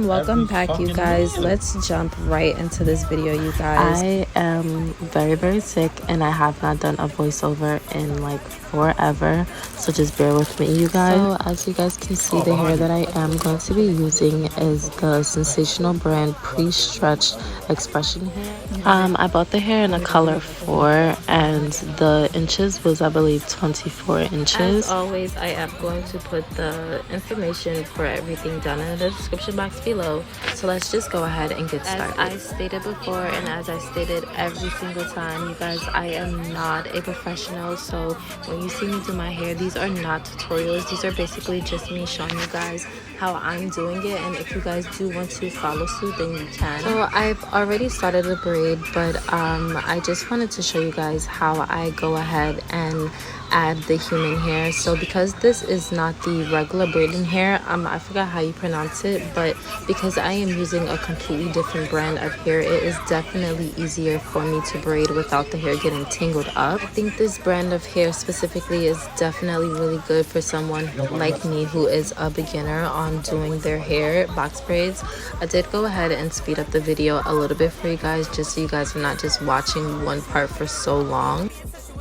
Welcome back, you guys. Let's jump right into this video, you guys. I am very sick and I have not done a voiceover in like forever, so just bear with me, you guys. So as you guys can see, the hair that I am going to be using is the Sensational brand pre-stretched expression hair. I bought the hair in a color 4 and the inches was, I believe, 24 inches. As always, I am going to put the information for everything down in the description box below, so let's just go ahead and get started. As I stated before, and as I stated every single time, you guys, I am not a professional, so when you see me do my hair, these are not tutorials. These are basically just me showing you guys how I'm doing it, and if you guys do want to follow suit, then you can. So I've already started the braid, but I just wanted to show you guys how I go ahead and add the human hair. So because this is not the regular braiding hair, I forgot how you pronounce it, but because I am using a completely different brand of hair, it is definitely easier for me to braid without the hair getting tangled up. I think this brand of hair specifically is definitely really good for someone like me who is a beginner on doing their hair box braids. I did go ahead and speed up the video a little bit for you guys, just so you guys are not just watching one part for so long.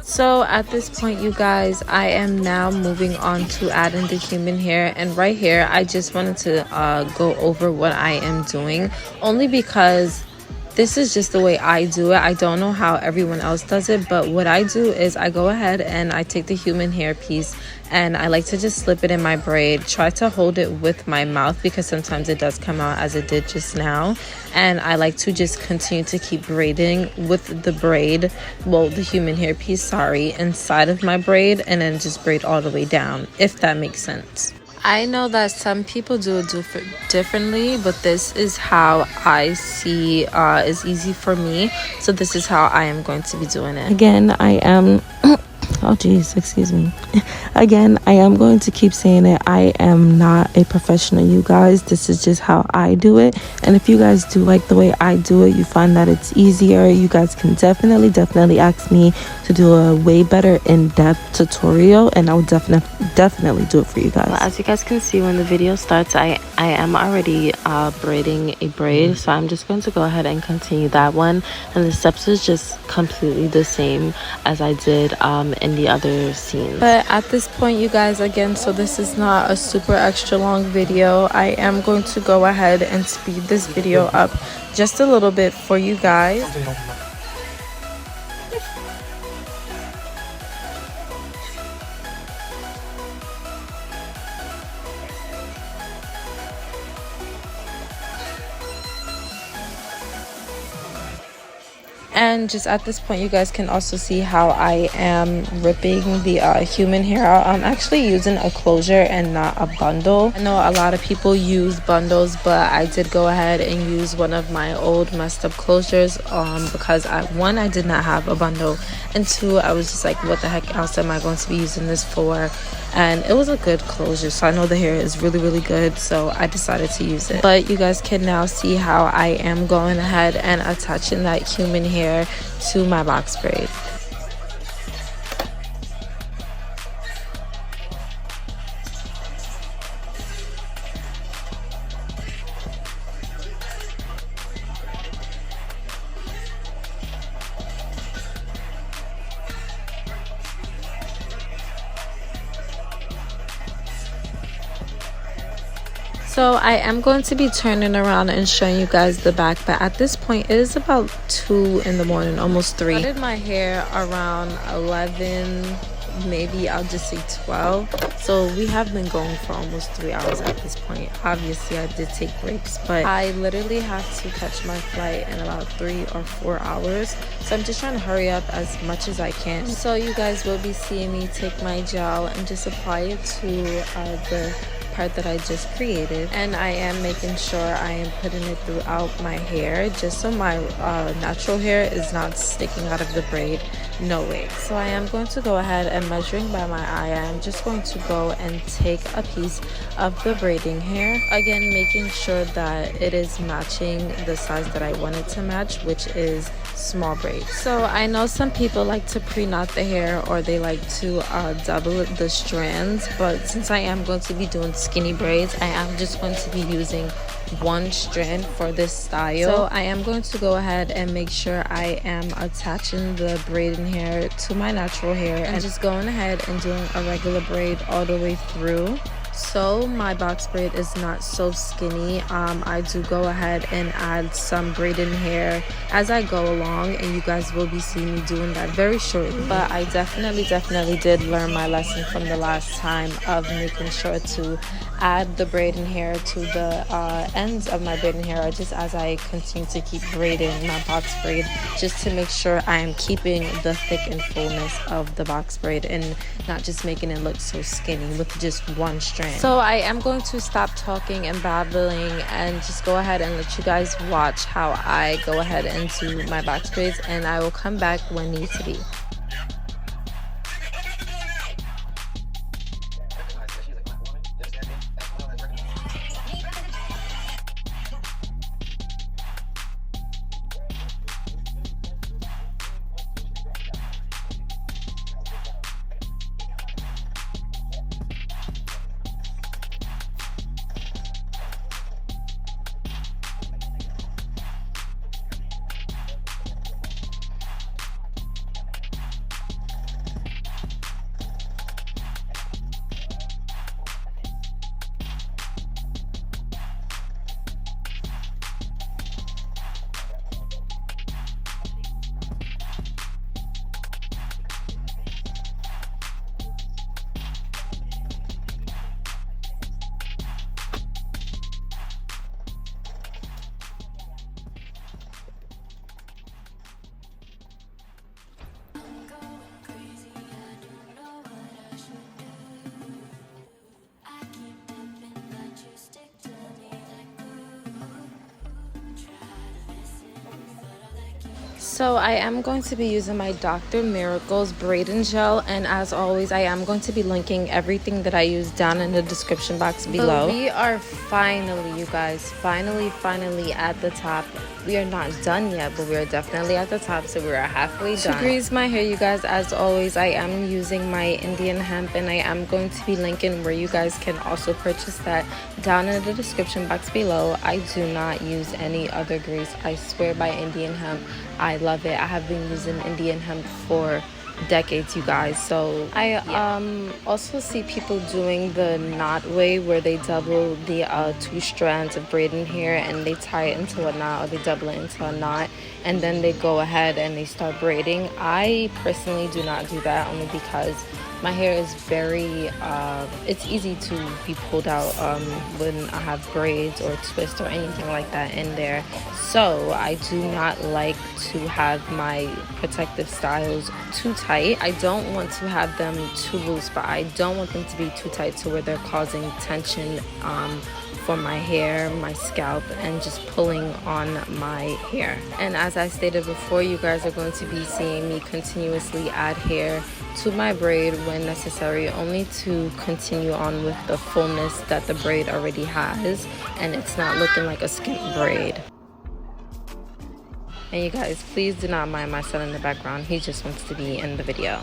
So at this point, you guys, I am now moving on to adding the human hair, and right here I just wanted to go over what I am doing, only because this is just the way I do it. I don't know how everyone else does it, but what I do is I go ahead and I take the human hair piece and I like to just slip it in my braid, try to hold it with my mouth because sometimes it does come out as it did just now, and I like to just continue to keep braiding with the braid, well, the human hair piece, sorry, inside of my braid, and then just braid all the way down, if that makes sense. I know that some people do it differently, but this is how I see is easy for me, so this is how I am going to be doing it. Again, I am oh geez, excuse me. Again, I am going to keep saying it. I am not a professional, you guys. This is just how I do it. And if you guys do like the way I do it, you find that it's easier, you guys can definitely ask me to do a way better in-depth tutorial, and I will definitely do it for you guys. Well, as you guys can see, when the video starts, I am already braiding a braid, so I'm just going to go ahead and continue that one, and the steps is just completely the same as I did in the other scenes. But at this point, you guys, again, so this is not a super extra long video. I am going to go ahead and speed this video up just a little bit for you guys. And just at this point, you guys can also see how I am ripping the human hair out. I'm actually using a closure and not a bundle. I know a lot of people use bundles, but I did go ahead and use one of my old messed up closures because one, I did not have a bundle, and two, I was just like, what the heck else am I going to be using this for? And it was a good closure, so I know the hair is really good, so I decided to use it. But you guys can now see how I am going ahead and attaching that human hair to my box braid. So I am going to be turning around and showing you guys the back, but at this point it is about 2 in the morning, almost 3. I did my hair around 11, maybe I'll just say 12. So we have been going for almost 3 hours at this point. Obviously I did take breaks, but I literally have to catch my flight in about 3 or 4 hours, so I'm just trying to hurry up as much as I can. So you guys will be seeing me take my gel and just apply it to the part that I just created, and I am making sure I am putting it throughout my hair just so my natural hair is not sticking out of the braid. no way. So I am going to go ahead and measuring by my eye, I'm just going to go and take a piece of the braiding hair, again making sure that it is matching the size that I want it to match, which is small braids. So I know some people like to pre-knot the hair, or they like to double the strands, but since I am going to be doing skinny braids, I am just going to be using one strand for this style. So I am going to go ahead and make sure I am attaching the braiding hair to my natural hair and just going ahead and doing a regular braid all the way through. So my box braid is not so skinny. I do go ahead and add some braiding hair as I go along, and you guys will be seeing me doing that very shortly. But I definitely did learn my lesson from the last time of making sure to add the braiding hair to the ends of my braiding hair, just as I continue to keep braiding my box braid, just to make sure I am keeping the thick and fullness of the box braid and not just making it look so skinny with just one strand. So I am going to stop talking and babbling and just go ahead and let you guys watch how I go ahead and do my box braids, and I will come back when need to be. So I am going to be using my Dr. Miracle's braiding gel, and as always I am going to be linking everything that I use down in the description box below. So we are finally, you guys, finally at the top. We are not done yet, but we are definitely at the top, so we are halfway done. To grease my hair, you guys, as always I am using my Indian hemp, and I am going to be linking where you guys can also purchase that down in the description box below. I do not use any other grease. I swear by Indian hemp. I love it. I have been using Indian hemp for decades, you guys. So I also see people doing the knot way, where they double the two strands of braiding hair and they tie it into a knot, or they double it into a knot, and then they go ahead and they start braiding. I personally do not do that, only because my hair is very it's easy to be pulled out when I have braids or twists or anything like that in there. So I do not like to have my protective styles too tight. I don't want to have them too loose, but I don't want them to be too tight to where they're causing tension for my hair, my scalp, and just pulling on my hair. And as I stated before, you guys are going to be seeing me continuously add hair to my braid when necessary, only to continue on with the fullness that the braid already has, and it's not looking like a skimp braid. And you guys, please do not mind my son in the background. He just wants to be in the video.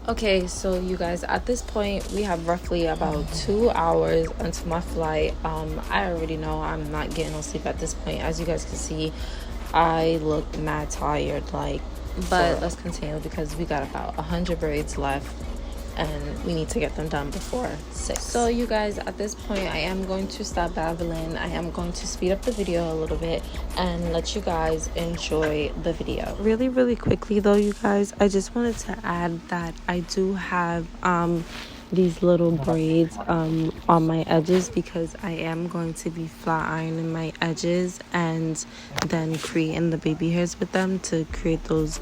Okay, so you guys, at this point we have roughly about 2 hours until my flight. I already know I'm not getting no sleep at this point. As you guys can see, I look mad tired, but let's continue because we got about 100 braids left and we need to get them done before 6. So you guys, at this point I am going to stop babbling. I am going to speed up the video a little bit and let you guys enjoy the video. Really quickly though, you guys, I just wanted to add that I do have these little braids on my edges, because I am going to be flat ironing my edges and then creating the baby hairs with them to create those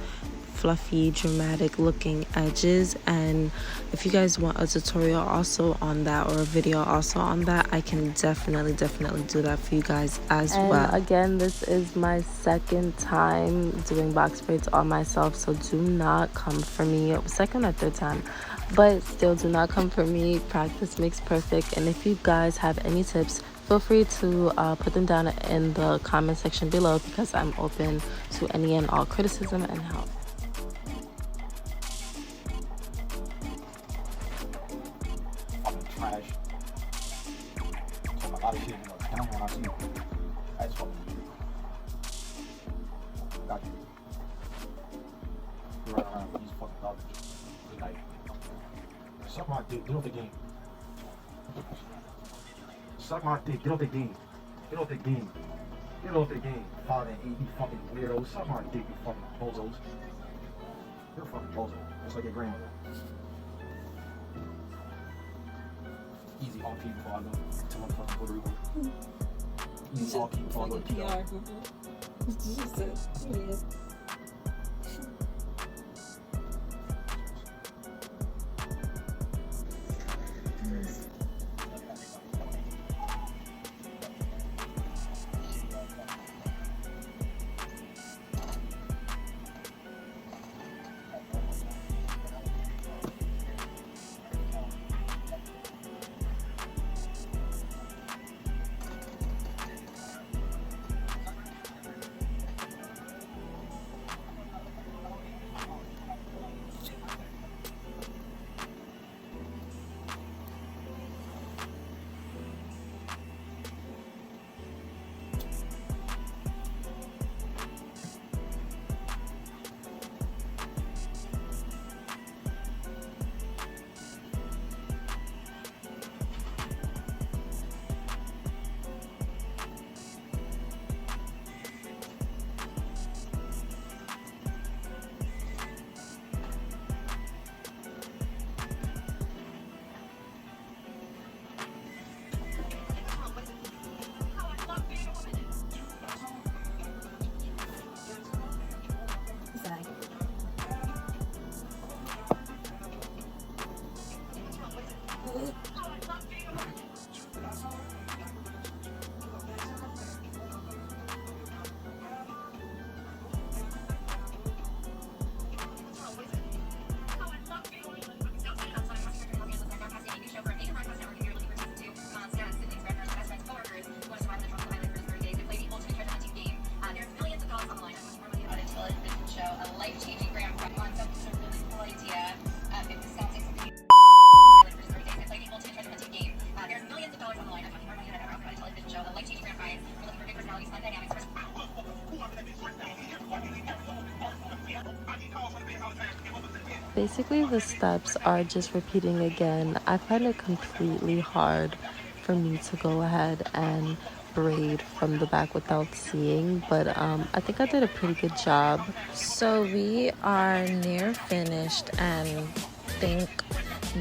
fluffy, dramatic looking edges. And if you guys want a tutorial also on that, or a video also on that, I can definitely do that for you guys as well. Again, this is my second time doing box braids on myself, so do not come for me. Second or third time, but still do not come for me. Practice makes perfect. And if you guys have any tips, feel free to put them down in the comment section below, because I'm open to any and all criticism and help. Trash. Talking a lot of shit, I don't want to see you. That's fucking weird. Got you. You're running around with these fucking garbage. Good night. Suck my dick, get off the game. Suck my dick, get off the game. Get off the game. Get off the game. 5 and 8, you fucking weirdos. Suck my dick, you fucking bozos. You're a fucking bozo. Just like your grandmother. Easy all key before I go to motherfucking Puerto Rico. Easy all key before I go to PR. Basically, the steps are just repeating again. I find it completely hard for me to go ahead and braid from the back without seeing, but I think I did a pretty good job. So we are near finished, and thank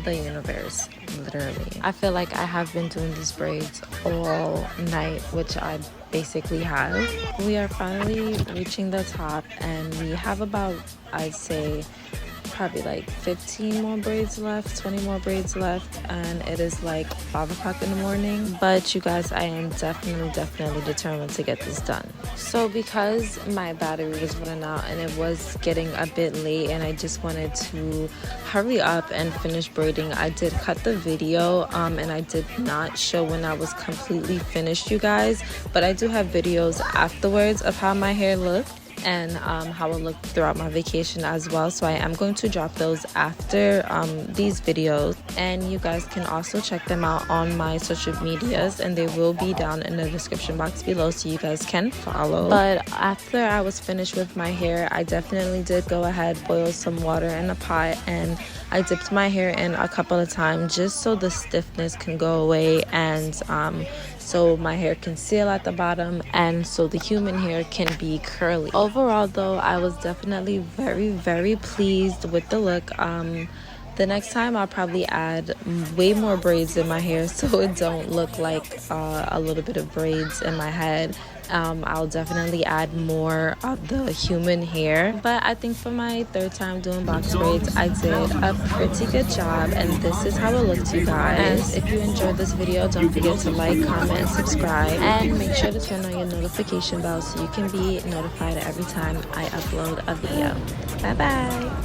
the universe, literally. I feel like I have been doing these braids all night, which I basically have. We are finally reaching the top, and we have about, I'd say, probably like 15 more braids left, 20 more braids left, and it is like 5 o'clock in the morning. But you guys, I am definitely determined to get this done. So because my battery was running out and it was getting a bit late and I just wanted to hurry up and finish braiding, I did cut the video and I did not show when I was completely finished, you guys, but I do have videos afterwards of how my hair looked and how it looked throughout my vacation as well. So I am going to drop those after these videos, and you guys can also check them out on my social medias, and they will be down in the description box below so you guys can follow. But after I was finished with my hair, I definitely did go ahead, boil some water in a pot, and I dipped my hair in a couple of times just so the stiffness can go away, and so my hair can seal at the bottom, and so the human hair can be curly. Overall though, I was definitely very pleased with the look. The next time I'll probably add way more braids in my hair so it don't look like a little bit of braids in my head. I'll definitely add more of the human hair, but I think for my third time doing box braids, I did a pretty good job, and this is how it looked, you guys. And if you enjoyed this video, don't forget to like, comment, and subscribe, and make sure to turn on your notification bell so you can be notified every time I upload a video. Bye bye.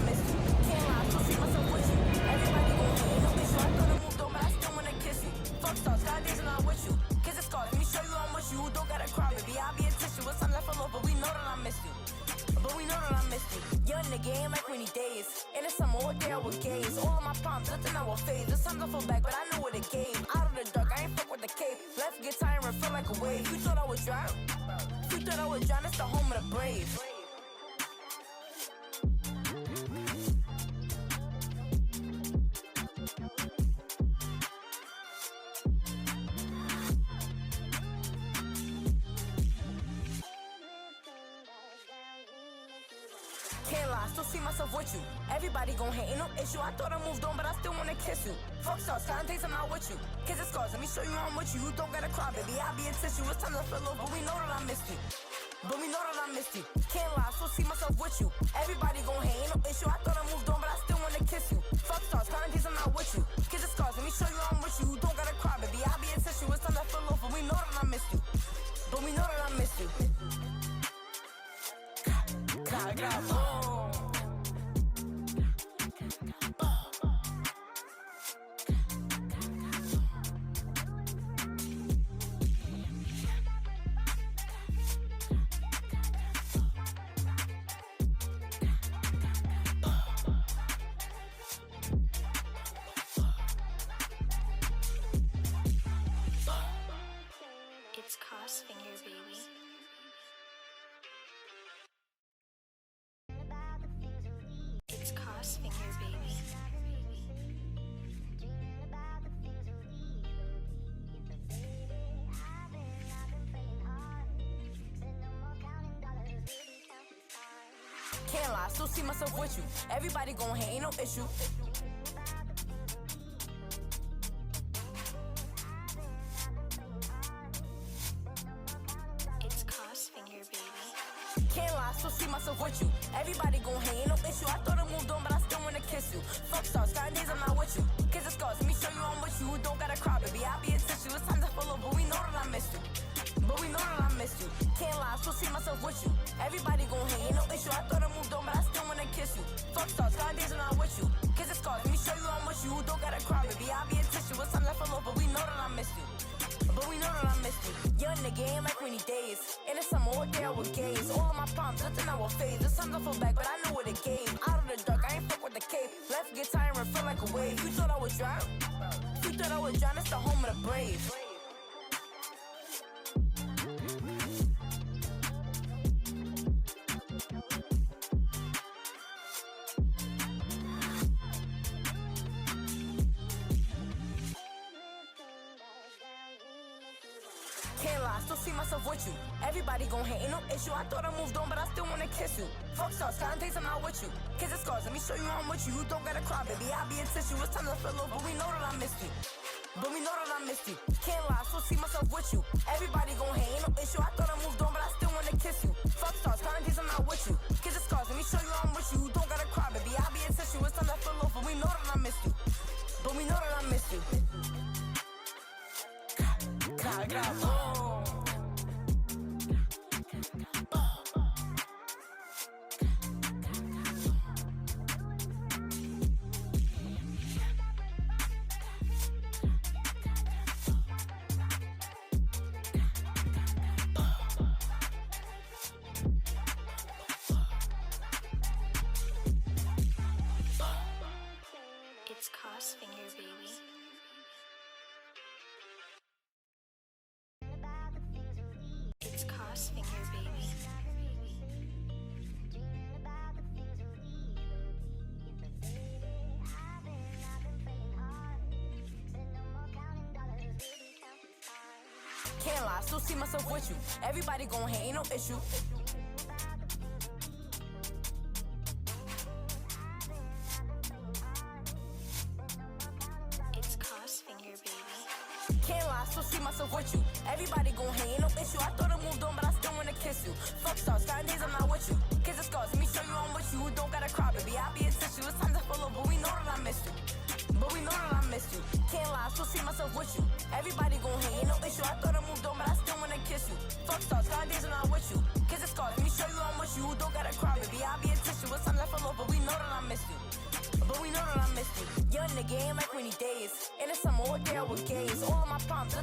In the summer, what day I would gaze. All of my palms, nothing I will fade. The sun's off back, but I know what it gave. Out of the dark, I ain't fuck with the cape. Left guitar and feel like a wave. You thought I would drown? You thought I would drown? It's the home of the brave. Can't lie, still see myself with you. Everybody gon' hate, ain't no issue. I thought I moved on, but I still wanna kiss you. Fuck stars, kind days I'm not with you. Kiss the scars, let me show you I'm with you. You don't gotta cry, baby, I'll be a tissue. It's time to fill up, but we know that I missed you. But we know that I missed you. Can't lie, still see myself with you. Everybody gon' hate, ain't no issue. I thought I moved on, but I still wanna kiss you. Fuck stars, kind days I'm not with you. Kiss the scars, let me show you I'm with you. You don't gotta cry, baby, I'll be a tissue. It's time to fill up, but we know that I missed you. But we know that I missed you. It's Crossfinger, baby. It's Crossfinger, baby. Can't lie, still see myself with you. Everybody gon' hate, ain't no issue. It's Crossfinger, baby. Can't lie, still see myself with you. Everybody gon' hate, ain't no issue. I thought I moved on, but I still wanna kiss you. Fuck stars, kind days I'm not with you. Kiss the scars, let me show you I'm with you. Don't gotta cry, baby, I'll be a tissue. It's time to fill up, but we know that I missed you. But we know that I missed you. Can't lie, still see myself with you. Everybody gon' hate, ain't no issue. I thought I moved on, but I still wanna kiss you. Fuck stars, kind days I'm not with you. Kiss the scars, let me show you I'm with you. Don't gotta cry, baby, I'll be a tissue. It's time to fill up, but we know that I missed you. But we know that I missed you. Young nigga ain't like rainy days. In the summer, what day I would gaze. All of my palms, nothing I will fade. The sun's off back, but I know what it gave. Out of the dark, I ain't fuck with the cape. Left guitar and feel like a wave. You thought I would drown? You thought I would drown? It's the home of the brave. Can't lie, still see myself with you. Everybody gon' hate, ain't no issue. I thought I moved on, but I still wanna kiss you. Fuck stars, kind days I'm not with you. Kiss the scars, let me show you I'm with you. You don't gotta cry, baby, I'll be a tissue. It's time to fill up, but we know that I missed you. But we know that I missed you. Can't lie, still see myself with you. Everybody gon' hate, ain't no issue. I thought I moved on, but I still wanna kiss you. Fuck stars, kind days I'm not with you. Kiss the scars, let me show you I'm with you. You don't gotta cry, baby, I'll be a tissue. It's time to fill up, but we know that I missed you. But we know that I missed you. It's Crossfinger, baby. It's Crossfinger, baby. Can't lie, still see myself with you. Everybody gon' hate, ain't no issue. It's Crossfinger, baby. Can't lie, still see myself with you. Everybody gon' hate, ain't no issue. I thought I moved on, but I my days when I'm with you. Kiss the scars, let me show you I'm with you. Don't gotta cry, baby, I'll be a tissue. What's time left for love, but we know that I miss you. But we know that I missed you. You're in the game like rainy days. In the summer, all day I was gaze. All of my problems.